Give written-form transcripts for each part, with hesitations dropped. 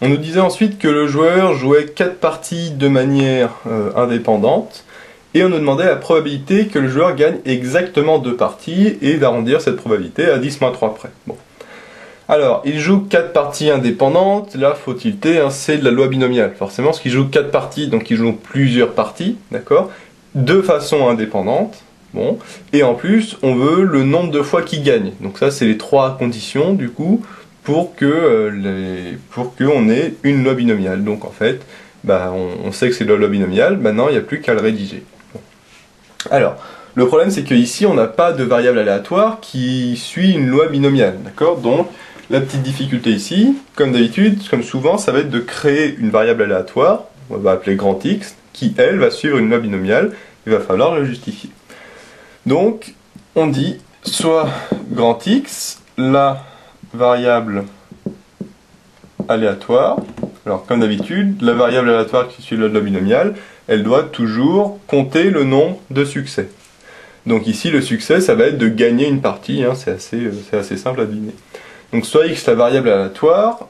On nous disait ensuite que le joueur jouait 4 parties de manière indépendante, et on nous demandait la probabilité que le joueur gagne exactement 2 parties, et d'arrondir cette probabilité à 10-3 près. Bon. Alors, il joue 4 parties indépendantes, là faut tilter, hein, c'est de la loi binomiale. Forcément, parce qu'il joue 4 parties, donc il joue plusieurs parties, d'accord, de façon indépendante. Bon. Et en plus, on veut le nombre de fois qu'il gagne. Donc ça, c'est les 3 conditions, du coup, pour que on ait une loi binomiale. Donc en fait, bah, on sait que c'est de la loi binomiale, maintenant il n'y a plus qu'à le rédiger. Bon. Alors, le problème c'est qu'ici, on n'a pas de variable aléatoire qui suit une loi binomiale, d'accord? Donc, la petite difficulté ici, comme d'habitude, comme souvent, ça va être de créer une variable aléatoire, on va appeler grand X, qui, elle, va suivre une loi binomiale, il va falloir le justifier. Donc, on dit soit grand X, la variable aléatoire, alors comme d'habitude, la variable aléatoire qui suit la loi binomiale, elle doit toujours compter le nombre de succès. Donc ici, le succès, ça va être de gagner une partie, hein, c'est assez simple à deviner. Donc soit x, la variable aléatoire,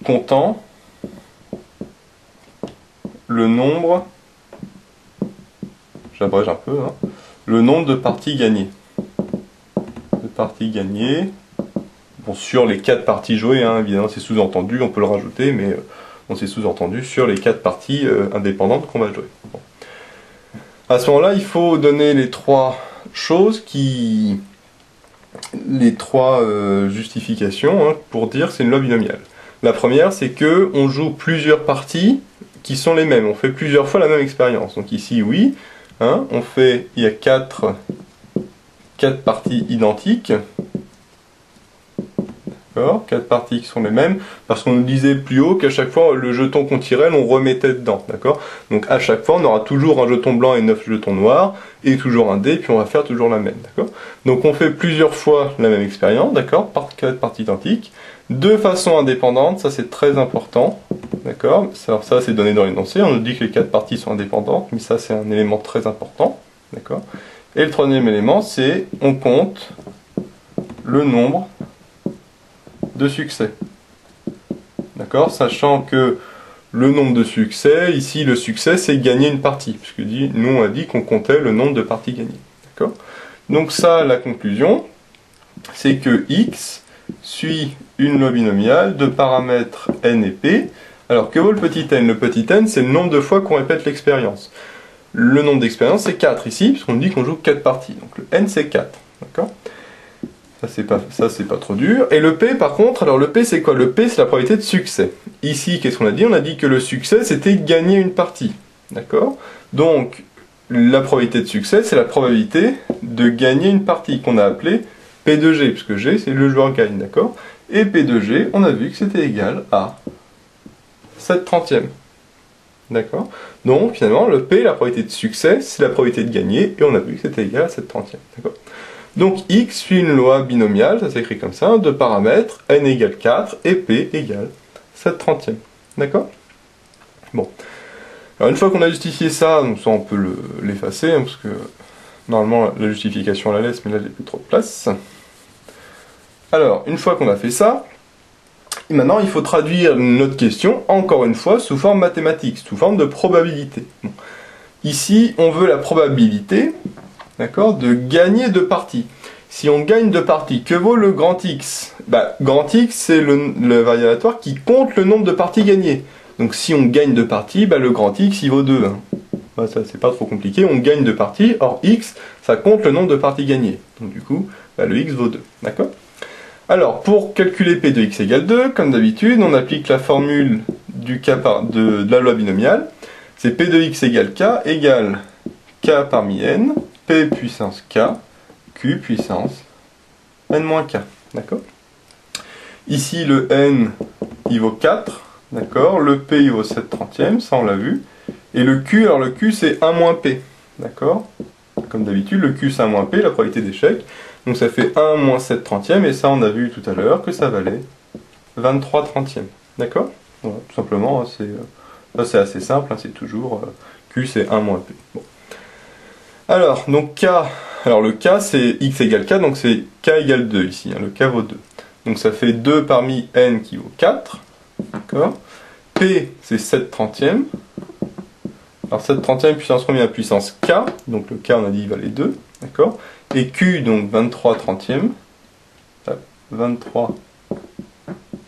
comptant le nombre, j'abrège un peu, hein, le nombre de parties gagnées. De parties gagnées, bon, sur les 4 parties jouées, hein, évidemment c'est sous-entendu, on peut le rajouter, mais on s'est sous-entendu sur les 4 parties indépendantes qu'on va jouer. Bon. À ce moment-là, il faut donner les 3 choses les 3 justifications, hein, pour dire c'est une loi binomiale. La première, c'est que on joue plusieurs parties qui sont les mêmes, on fait plusieurs fois la même expérience. Donc ici, oui, hein, il y a 4 parties identiques. D'accord, 4 parties qui sont les mêmes, parce qu'on nous disait plus haut qu'à chaque fois le jeton qu'on tirait, on remettait dedans, d'accord? Donc à chaque fois on aura toujours un jeton blanc et 9 jetons noirs, et toujours un dé, puis on va faire toujours la même, d'accord? Donc on fait plusieurs fois la même expérience, d'accord? Par 4 parties identiques, de façon indépendante, ça c'est très important, d'accord? Alors ça c'est donné dans l'énoncé, on nous dit que les 4 parties sont indépendantes, mais ça c'est un élément très important, d'accord? Et le troisième élément, c'est on compte le nombre de succès. D'accord? Sachant que le nombre de succès, ici le succès c'est gagner une partie, puisque nous on a dit qu'on comptait le nombre de parties gagnées. D'accord? Donc ça, la conclusion, c'est que x suit une loi binomiale de paramètres n et p. Alors que vaut le petit n? Le petit n c'est le nombre de fois qu'on répète l'expérience. Le nombre d'expériences c'est 4 ici, puisqu'on dit qu'on joue 4 parties. Donc le n c'est 4. D'accord? Ça c'est pas trop dur. Et le P par contre, alors le P c'est quoi? Le P c'est la probabilité de succès. Ici, qu'est-ce qu'on a dit? On a dit que le succès c'était gagner une partie. D'accord? Donc, la probabilité de succès c'est la probabilité de gagner une partie qu'on a appelée P de G, puisque G c'est le joueur gagne, d'accord? Et P de G, on a vu que c'était égal à 7/30e. D'accord? Donc finalement, le P, la probabilité de succès, c'est la probabilité de gagner, et on a vu que c'était égal à 7/30e. D'accord? Donc x suit une loi binomiale, ça s'écrit comme ça, de paramètres n égale 4 et p égale 7/30e. D'accord? Bon. Alors une fois qu'on a justifié ça, donc ça on peut l'effacer, hein, parce que normalement la justification on la laisse, mais là j'ai plus trop de place. Alors, une fois qu'on a fait ça, maintenant il faut traduire notre question, encore une fois, sous forme mathématique, sous forme de probabilité. Bon. Ici, on veut la probabilité, d'accord, de gagner 2 parties. Si on gagne 2 parties, que vaut le grand X? Bah, grand X, c'est le variable aléatoire qui compte le nombre de parties gagnées. Donc si on gagne 2 parties, bah, le grand X, il vaut 2. Hein. Bah, ça, c'est pas trop compliqué, on gagne 2 parties, or X, ça compte le nombre de parties gagnées. Donc du coup, bah, le X vaut 2. D'accord? Alors, pour calculer P de X égale 2, comme d'habitude, on applique la formule de la loi binomiale. C'est P de X égale K parmi N, P puissance K, Q puissance N moins K. D'accord? Ici, le N, il vaut 4. D'accord? Le P, il vaut 7/30e, ça on l'a vu. Et le Q, alors le Q, c'est 1 moins P. D'accord? Comme d'habitude, le Q, c'est 1 moins P, la probabilité d'échec. Donc ça fait 1 moins 7/30e, et ça on a vu tout à l'heure que ça valait 23/30e. D'accord? Voilà, tout simplement, ça c'est assez simple, hein, c'est toujours Q c'est 1 moins P. Bon. Alors, donc K, alors le K c'est X égale K, donc c'est K égale 2 ici, hein, le K vaut 2. Donc ça fait 2 parmi N qui vaut 4, d'accord. P, c'est 7 trentièmes. Alors 7 trentièmes puissance combien? Puissance K, donc le K on a dit il valait 2, d'accord. Et Q, donc 23 trentièmes. 23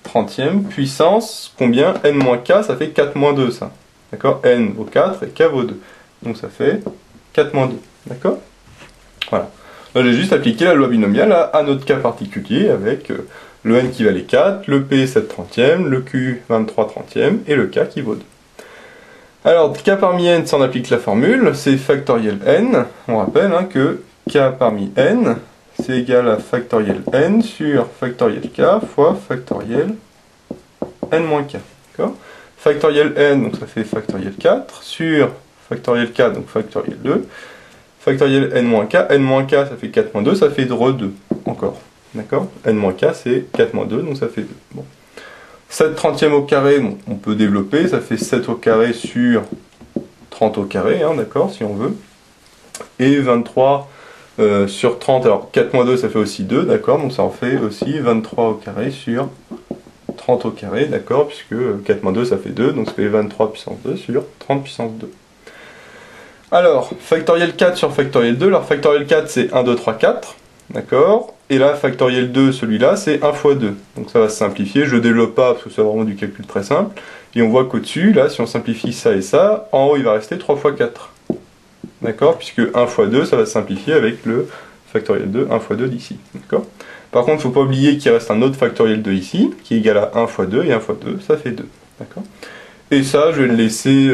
trentièmes, puissance combien? N-K, ça fait 4-2 ça. D'accord. N vaut 4 et K vaut 2. Donc ça fait 4-2. D'accord. Voilà. Là j'ai juste appliqué la loi binomiale à notre cas particulier avec le N qui valait 4, le P 7 trentièmes, le Q 23 trentièmes et le K qui vaut 2. Alors, K parmi N, ça on applique la formule, c'est factoriel N. On rappelle hein, que K parmi N, c'est égal à factoriel N sur factoriel K fois factoriel N-K. D'accord. Factoriel N, donc ça fait factoriel 4, sur factoriel K, donc factoriel 2. Factoriel N-K, N-K ça fait 4-2, ça fait re2 encore. D'accord. N-K c'est 4-2, donc ça fait 2. Bon. 7 trentièmes au carré, bon, on peut développer, ça fait 7 au carré sur 30 au carré, hein, d'accord, si on veut. Et 23 sur 30, alors 4-2 ça fait aussi 2, d'accord, donc ça en fait aussi 23 au carré sur 30 au carré, d'accord, puisque 4-2 ça fait 2, donc ça fait 23 puissance 2 sur 30 puissance 2. Alors, factoriel 4 sur factoriel 2, alors factoriel 4 c'est 1, 2, 3, 4, d'accord, et là factoriel 2, celui-là, c'est 1 fois 2, donc ça va se simplifier, je ne développe pas parce que c'est vraiment du calcul très simple, et on voit qu'au-dessus, là, si on simplifie ça et ça, en haut il va rester 3 fois 4, d'accord, puisque 1 fois 2, ça va se simplifier avec le factoriel 2, 1 fois 2 d'ici, d'accord. Par contre, il ne faut pas oublier qu'il reste un autre factoriel 2 ici, qui est égal à 1 fois 2, et 1 fois 2, ça fait 2, d'accord. Et ça, je vais le laisser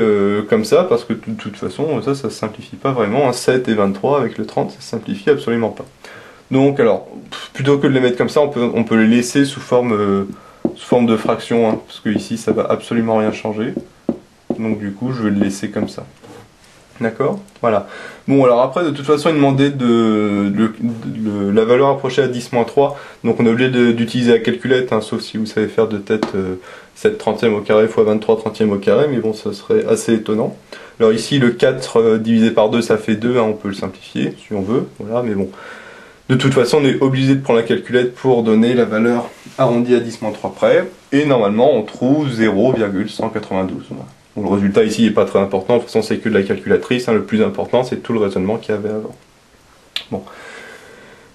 comme ça, parce que de toute façon, ça ne se simplifie pas vraiment. 7 et 23 avec le 30, ça ne se simplifie absolument pas. Donc, alors, plutôt que de les mettre comme ça, on peut les laisser sous forme de fraction, hein, parce que ici, ça ne va absolument rien changer. Donc, du coup, je vais le laisser comme ça. D'accord. Voilà. Bon, alors après, de toute façon, il demandait la valeur approchée à 10-3. Donc, on est obligé d'utiliser la calculette, hein, sauf si vous savez faire de tête 7 trentièmes au carré fois 23 trentièmes au carré. Mais bon, ça serait assez étonnant. Alors ici, le 4 divisé par 2, ça fait 2. Hein, on peut le simplifier, si on veut. Voilà, mais bon. De toute façon, on est obligé de prendre la calculette pour donner la valeur arrondie à 10-3 près. Et normalement, on trouve 0,192. Voilà. Bon, le résultat ici n'est pas très important, de toute façon c'est que de la calculatrice, hein, le plus important c'est tout le raisonnement qu'il y avait avant. Bon.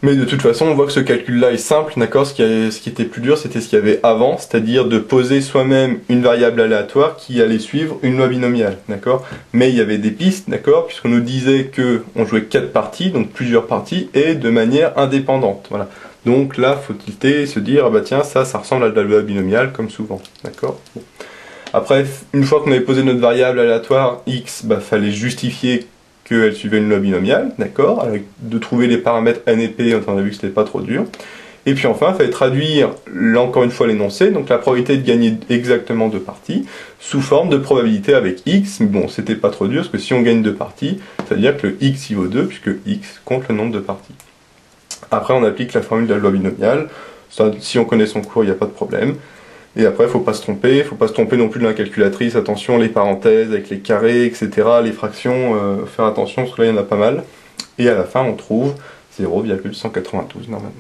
Mais de toute façon on voit que ce calcul-là est simple, d'accord. Ce qui était plus dur c'était ce qu'il y avait avant, c'est-à-dire de poser soi-même une variable aléatoire qui allait suivre une loi binomiale, d'accord. Mais il y avait des pistes, d'accord, puisqu'on nous disait qu'on jouait 4 parties, donc plusieurs parties, et de manière indépendante, voilà. Donc là, faut tilter et se dire, ah bah tiens, ça ressemble à de la loi binomiale, comme souvent, d'accord. Bon. Après, une fois qu'on avait posé notre variable aléatoire x, bah, fallait justifier qu'elle suivait une loi binomiale, d'accord, avec de trouver les paramètres n et p, on a vu que c'était pas trop dur. Et puis enfin, il fallait traduire, là encore une fois, l'énoncé, donc la probabilité de gagner exactement 2 parties, sous forme de probabilité avec x, mais bon, c'était pas trop dur, parce que si on gagne 2 parties, ça veut dire que le x y vaut 2, puisque x compte le nombre de parties. Après, on applique la formule de la loi binomiale, ça, si on connaît son cours, il n'y a pas de problème. Et après, il ne faut pas se tromper non plus de la calculatrice, attention, les parenthèses avec les carrés, etc., les fractions, faire attention, parce que là, il y en a pas mal. Et à la fin, on trouve 0,192 normalement.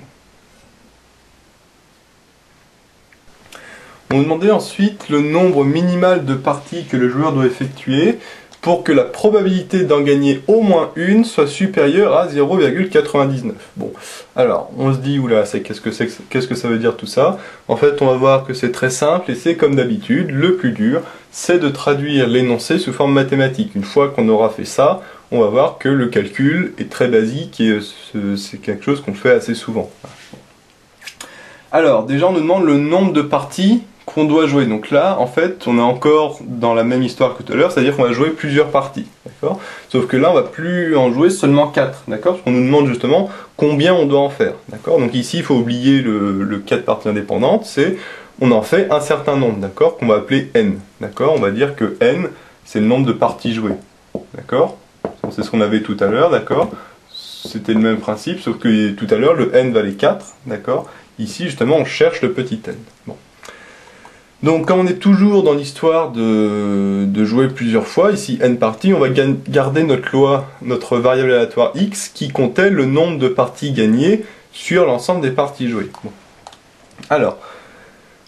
On nous demandait ensuite le nombre minimal de parties que le joueur doit effectuer pour que la probabilité d'en gagner au moins une soit supérieure à 0,99. Bon, alors, on se dit, oula, qu'est-ce que ça veut dire tout ça? En fait, on va voir que c'est très simple, et c'est comme d'habitude, le plus dur, c'est de traduire l'énoncé sous forme mathématique. Une fois qu'on aura fait ça, on va voir que le calcul est très basique, et c'est quelque chose qu'on fait assez souvent. Alors, déjà, on nous demande le nombre de parties qu'on doit jouer. Donc là, en fait, on est encore dans la même histoire que tout à l'heure, c'est-à-dire qu'on va jouer plusieurs parties, d'accord? Sauf que là, on va plus en jouer seulement 4, d'accord? Parce qu'on nous demande justement combien on doit en faire, d'accord? Donc ici, il faut oublier le 4 parties indépendantes, c'est on en fait un certain nombre, d'accord? Qu'on va appeler n, d'accord? On va dire que n, c'est le nombre de parties jouées, d'accord? C'est ce qu'on avait tout à l'heure, d'accord? C'était le même principe, sauf que tout à l'heure, le n valait 4, d'accord? Ici, justement, on cherche le petit n. Bon. Donc, comme on est toujours dans l'histoire de jouer plusieurs fois, ici n parties, on va garder notre variable aléatoire x qui comptait le nombre de parties gagnées sur l'ensemble des parties jouées. Bon. Alors,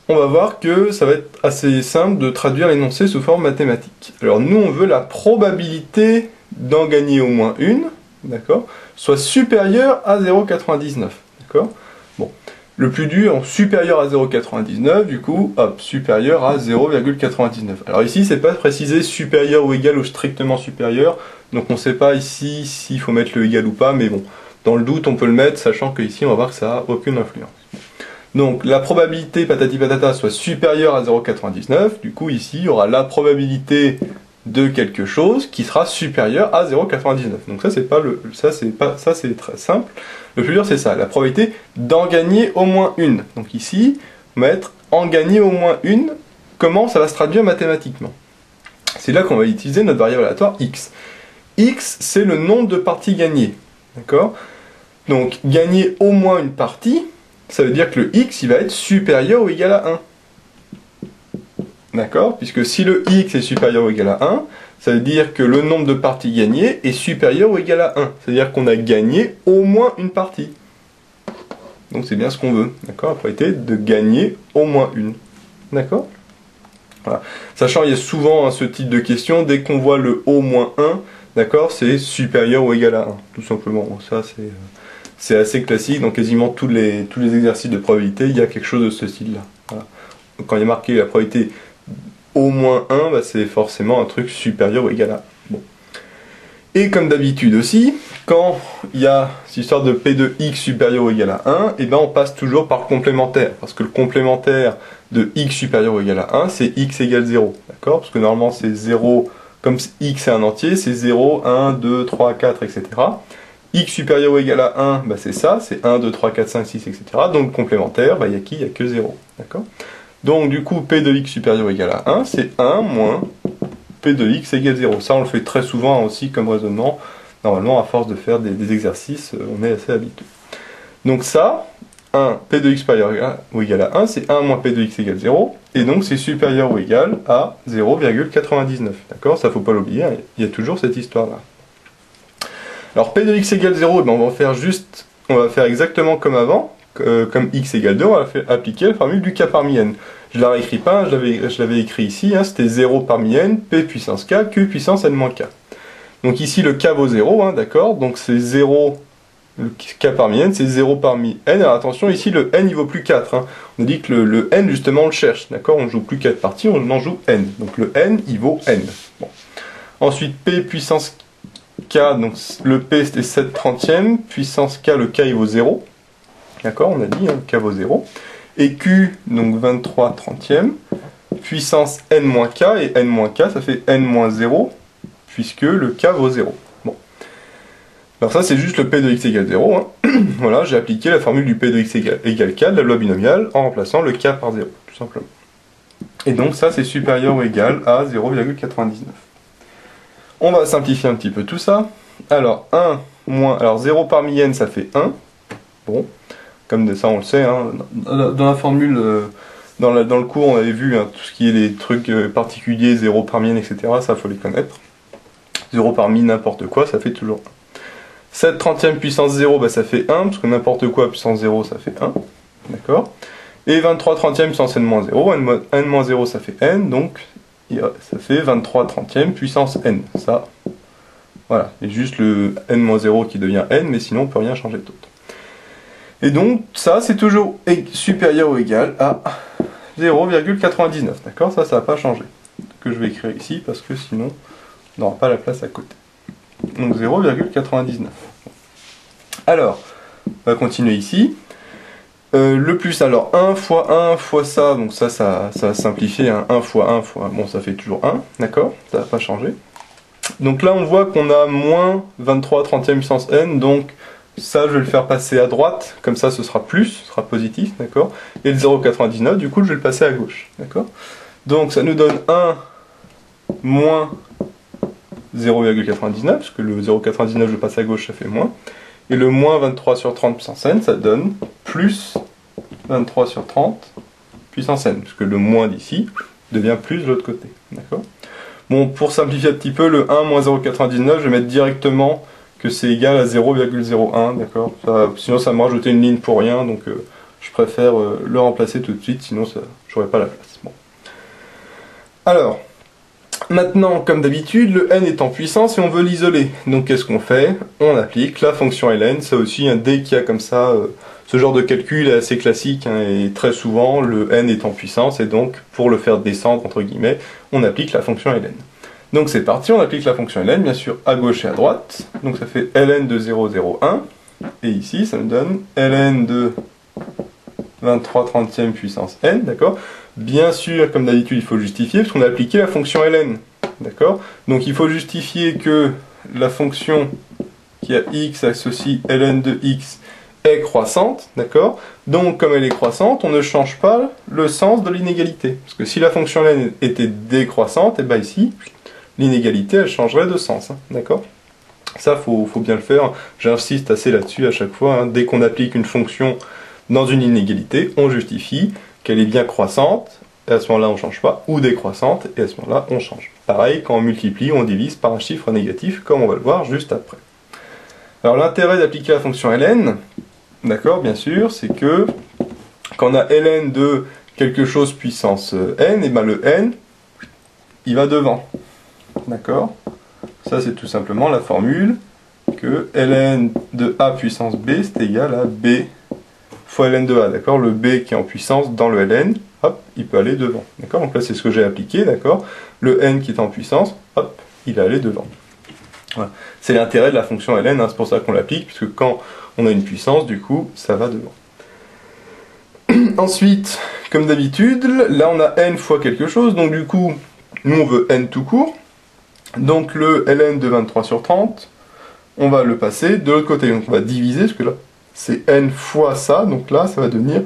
on va voir que ça va être assez simple de traduire l'énoncé sous forme mathématique. Alors nous, on veut la probabilité d'en gagner au moins une, d'accord, soit supérieure à 0,99, d'accord. Bon, le plus dur, supérieur à 0,99, du coup, hop, supérieur à 0,99. Alors ici, c'est pas précisé supérieur ou égal ou strictement supérieur, donc on ne sait pas ici s'il faut mettre le égal ou pas, mais bon, dans le doute, on peut le mettre, sachant qu'ici, on va voir que ça n'a aucune influence. Donc la probabilité patati patata soit supérieure à 0,99, du coup ici il y aura la probabilité de quelque chose qui sera supérieure à 0,99. Donc ça c'est très simple. Le plus dur c'est ça, la probabilité d'en gagner au moins une. Donc ici, on va mettre en gagner au moins une. Comment ça va se traduire mathématiquement? C'est là qu'on va utiliser notre variable aléatoire x. X c'est le nombre de parties gagnées. D'accord? Donc gagner au moins une partie, ça veut dire que le x il va être supérieur ou égal à 1. D'accord? Puisque si le x est supérieur ou égal à 1, ça veut dire que le nombre de parties gagnées est supérieur ou égal à 1. C'est-à-dire qu'on a gagné au moins une partie. Donc c'est bien ce qu'on veut. D'accord? La probabilité de gagner au moins une. D'accord? Voilà. Sachant qu'il y a souvent ce type de question, dès qu'on voit le au moins 1, d'accord, c'est supérieur ou égal à 1. Tout simplement. Bon, ça c'est assez classique, dans quasiment tous les exercices de probabilité, il y a quelque chose de ce style-là. Voilà. Quand il y a marqué la probabilité au moins 1, bah c'est forcément un truc supérieur ou égal à 1. Bon. Et comme d'habitude aussi, quand il y a cette histoire de P de x supérieur ou égal à 1, et ben on passe toujours par le complémentaire, parce que le complémentaire de x supérieur ou égal à 1, c'est x égale 0. D'accord? Parce que normalement c'est 0, comme x est un entier, c'est 0, 1, 2, 3, 4, etc. X supérieur ou égal à 1, bah c'est ça, c'est 1, 2, 3, 4, 5, 6, etc. Donc le complémentaire, bah, il y a qui? Il n'y a que 0. D'accord? Donc du coup, P de x supérieur ou égal à 1, c'est 1 moins P de x égale 0. Ça, on le fait très souvent aussi comme raisonnement. Normalement, à force de faire des exercices, on est assez habitué. Donc ça, 1, P de x supérieur ou égal à 1, c'est 1 moins P de x égale 0. Et donc c'est supérieur ou égal à 0,99. D'accord? Ça, faut pas l'oublier, hein, il y a toujours cette histoire-là. Alors P de x égale 0, ben on va faire exactement comme avant, comme x égale 2, on va appliquer la formule du k parmi n. Je ne la réécris pas, hein, je l'avais écrit ici, hein, c'était 0 parmi n, p puissance k, q puissance n moins k. Donc ici le k vaut 0, hein, d'accord, donc c'est 0, le k parmi n, c'est 0 parmi n. Alors attention, ici le n il vaut plus 4, hein. On dit que le n justement on le cherche, d'accord, on ne joue plus 4 parties, on en joue n. Donc le n il vaut n. Bon. Ensuite p puissance k, donc le p c'était 7 trentièmes, puissance k, le k il vaut 0, d'accord, on a dit, hein, k vaut 0, et q, donc 23 trentièmes, puissance n moins k, et n moins k ça fait n moins 0, puisque le k vaut 0. Bon. Alors ça c'est juste le p de x égale 0, hein. Voilà, j'ai appliqué la formule du p de x égale k de la loi binomiale en remplaçant le k par 0, tout simplement. Et donc ça c'est supérieur ou égal à 0,99. On va simplifier un petit peu tout ça. Alors 1 moins, alors 0 parmi n ça fait 1. Bon, comme de ça on le sait, hein. Dans la formule, dans le cours on avait vu, hein, tout ce qui est les trucs particuliers, 0 parmi n, etc. Ça faut les connaître. 0 parmi n'importe quoi, ça fait toujours 1. 7 trentièmes puissance 0, bah, ça fait 1, parce que n'importe quoi puissance 0 ça fait 1. D'accord? Et 23 trentièmes puissance n-0, n-0 ça fait n, donc ça fait 23 trentièmes puissance n. Ça, voilà. Et juste le n-0 qui devient n, mais sinon on ne peut rien changer d'autre. Et donc, ça, c'est toujours supérieur ou égal à 0,99. D'accord? Ça n'a pas changé. Que je vais écrire ici, parce que sinon, on n'aura pas la place à côté. Donc 0,99. Alors, on va continuer ici. Le plus, alors 1 fois ça, donc ça va simplifier, hein, 1 fois 1 fois, bon ça fait toujours 1, d'accord, ça va pas changer. Donc là on voit qu'on a moins 23 trentièmes puissance n, donc ça je vais le faire passer à droite, comme ça ce sera plus, ce sera positif, d'accord. Et le 0,99, du coup je vais le passer à gauche, d'accord. Donc ça nous donne 1 moins 0,99, parce que le 0,99 je passe à gauche, ça fait moins. Et le moins 23 sur 30 puissance n, ça donne plus 23 sur 30 puissance n, parce que le moins d'ici devient plus de l'autre côté. D'accord ? Bon, pour simplifier un petit peu, le 1 moins 0,99, je vais mettre directement que c'est égal à 0,01, d'accord ? Sinon ça me rajoutait une ligne pour rien, donc je préfère le remplacer tout de suite, sinon ça, je j'aurais pas la place. Bon. Alors, maintenant, comme d'habitude, le n est en puissance et on veut l'isoler. Donc qu'est-ce qu'on fait? On applique la fonction ln, ça aussi, dès qu'il y a comme ça, ce genre de calcul est assez classique, et très souvent, le n est en puissance, et donc, pour le faire descendre, entre guillemets, on applique la fonction ln. Donc c'est parti, on applique la fonction ln, bien sûr, à gauche et à droite. Donc ça fait ln de 0, 0, 1. Et ici, ça me donne ln de 23/30e puissance n, d'accord? Bien sûr, comme d'habitude, il faut justifier, parce qu'on a appliqué la fonction ln, d'accord? Donc il faut justifier que la fonction qui a x associe ln de x est croissante, d'accord? Donc comme elle est croissante, on ne change pas le sens de l'inégalité. Parce que si la fonction ln était décroissante, et bien ici, l'inégalité, elle changerait de sens, d'accord? Ça, faut bien le faire. J'insiste assez là-dessus à chaque fois. Dès qu'on applique une fonction dans une inégalité, on justifie qu'elle est bien croissante, et à ce moment-là, on ne change pas, ou décroissante, et à ce moment-là, on change. Pareil, quand on multiplie, on divise par un chiffre négatif, comme on va le voir juste après. Alors, l'intérêt d'appliquer la fonction ln, d'accord, bien sûr, c'est que quand on a ln de quelque chose puissance n, et bien le n, il va devant. D'accord? Ça, c'est tout simplement la formule que ln de a puissance b, c'est égal à b fois ln de a. D'accord? Le b qui est en puissance dans le ln, hop, il peut aller devant. D'accord? Donc là, c'est ce que j'ai appliqué. D'accord? Le n qui est en puissance, hop, il est allé devant. Voilà. C'est l'intérêt de la fonction ln, c'est pour ça qu'on l'applique, puisque quand on a une puissance, du coup, ça va devant. Ensuite, comme d'habitude, là, on a n fois quelque chose, donc du coup, nous, on veut n tout court. Donc le ln de 23/30, on va le passer de l'autre côté. Donc on va diviser, parce que là, c'est n fois ça, donc là, ça va devenir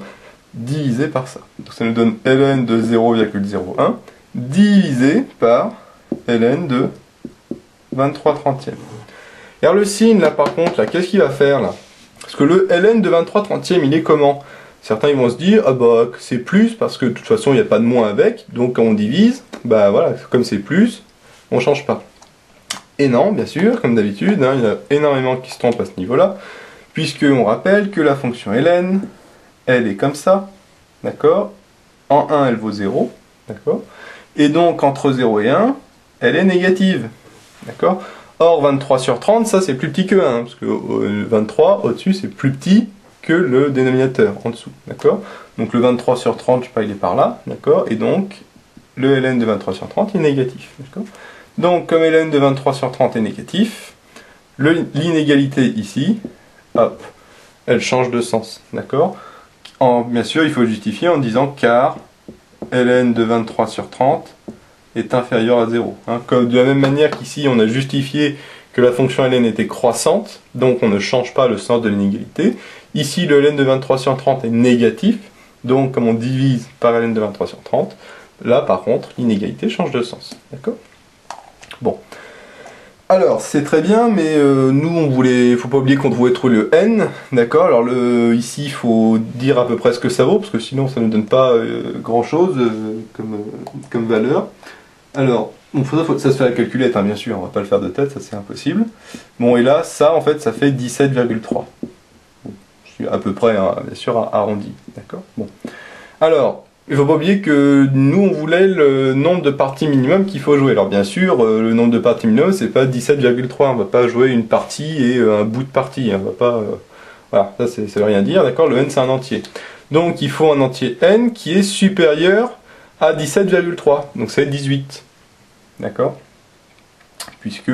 divisé par ça. Donc ça nous donne ln de 0,01 divisé par ln de 23/30e. Et alors le signe, là, par contre, là, qu'est-ce qu'il va faire, là? Parce que le ln de 23/30e, il est comment? Certains, ils vont se dire, ah bah, c'est plus, parce que de toute façon, il n'y a pas de moins avec, donc quand on divise, bah voilà, comme c'est plus, on ne change pas. Et non, bien sûr, comme d'habitude, il y en a énormément qui se trompent à ce niveau-là, puisqu'on rappelle que la fonction ln, elle est comme ça, d'accord? En 1, elle vaut 0, d'accord? Et donc, entre 0 et 1, elle est négative, d'accord? Or, 23/30, ça c'est plus petit que 1, parce que 23, au-dessus, c'est plus petit que le dénominateur, en dessous, d'accord? Donc le 23/30, je sais pas, il est par là, d'accord? Et donc, le ln de 23/30 est négatif, d'accord? Donc, comme ln de 23/30 est négatif, l'inégalité ici, hop, elle change de sens, d'accord? Bien sûr, il faut justifier en disant car ln de 23/30 est inférieur à 0. Comme de la même manière qu'ici, on a justifié que la fonction ln était croissante, donc on ne change pas le sens de l'inégalité. Ici, le ln de 23/30 est négatif, donc comme on divise par ln de 23/30, là, par contre, l'inégalité change de sens, d'accord? Bon. Alors, c'est très bien, mais nous, on voulait... faut pas oublier qu'on voulait trouver le n, d'accord? Alors, ici, il faut dire à peu près ce que ça vaut, parce que sinon, ça ne donne pas grand-chose comme valeur. Alors, ça se fait à la calculette, bien sûr, on va pas le faire de tête, ça c'est impossible. Bon, et là, ça, en fait, ça fait 17,3. Je suis à peu près, bien sûr, arrondi, d'accord? Bon. Alors... il ne faut pas oublier que nous, on voulait le nombre de parties minimum qu'il faut jouer. Alors bien sûr, le nombre de parties minimum, c'est pas 17,3. On ne va pas jouer une partie et un bout de partie. On va pas... voilà, ça veut rien dire, d'accord? Le n, c'est un entier. Donc il faut un entier n qui est supérieur à 17,3. Donc c'est 18. D'accord? Puisque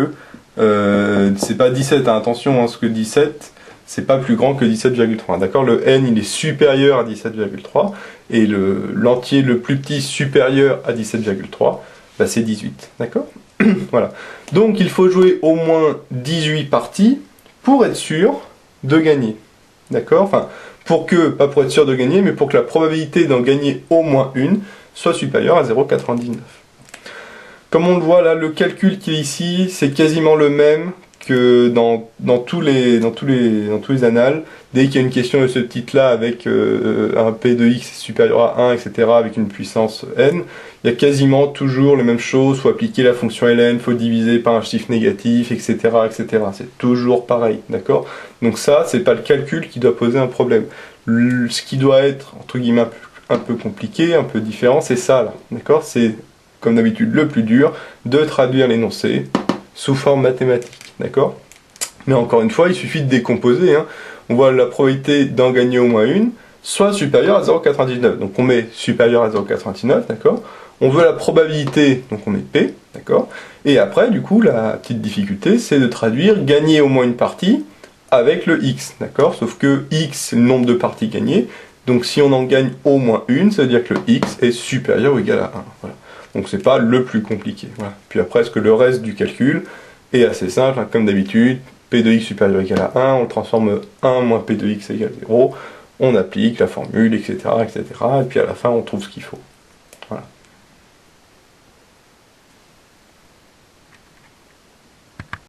c'est pas 17, attention, parce que 17... c'est pas plus grand que 17,3. D'accord? Le n, il est supérieur à 17,3. Et l'entier le plus petit supérieur à 17,3, bah c'est 18. D'accord? Voilà. Donc il faut jouer au moins 18 parties pour être sûr de gagner. D'accord? Enfin, pas pour être sûr de gagner, mais pour que la probabilité d'en gagner au moins une soit supérieure à 0,99. Comme on le voit là, le calcul qui est ici, c'est quasiment le même que dans tous les annales, dès qu'il y a une question de ce type-là avec un P de x supérieur à 1, etc., avec une puissance n, il y a quasiment toujours les mêmes choses, il faut appliquer la fonction ln, il faut diviser par un chiffre négatif, etc., etc. C'est toujours pareil, d'accord? Donc ça, c'est pas le calcul qui doit poser un problème. Ce qui doit être, entre guillemets, un peu compliqué, un peu différent, c'est ça là, d'accord? C'est, comme d'habitude, le plus dur, de traduire l'énoncé sous forme mathématique, d'accord? Mais encore une fois, il suffit de décomposer, hein. On voit la probabilité d'en gagner au moins une, soit supérieure à 0,99. Donc on met supérieur à 0,99, d'accord? On veut la probabilité, donc on met P, d'accord? Et après, du coup, la petite difficulté, c'est de traduire gagner au moins une partie avec le X, d'accord? Sauf que X, c'est le nombre de parties gagnées, donc si on en gagne au moins une, ça veut dire que le X est supérieur ou égal à 1, voilà. Donc c'est pas le plus compliqué, voilà. Puis après, est-ce que le reste du calcul est assez simple, hein, comme d'habitude, P de X supérieur ou égal à 1, on le transforme 1 moins P de X égale 0, on applique la formule, etc., etc., et puis à la fin, on trouve ce qu'il faut.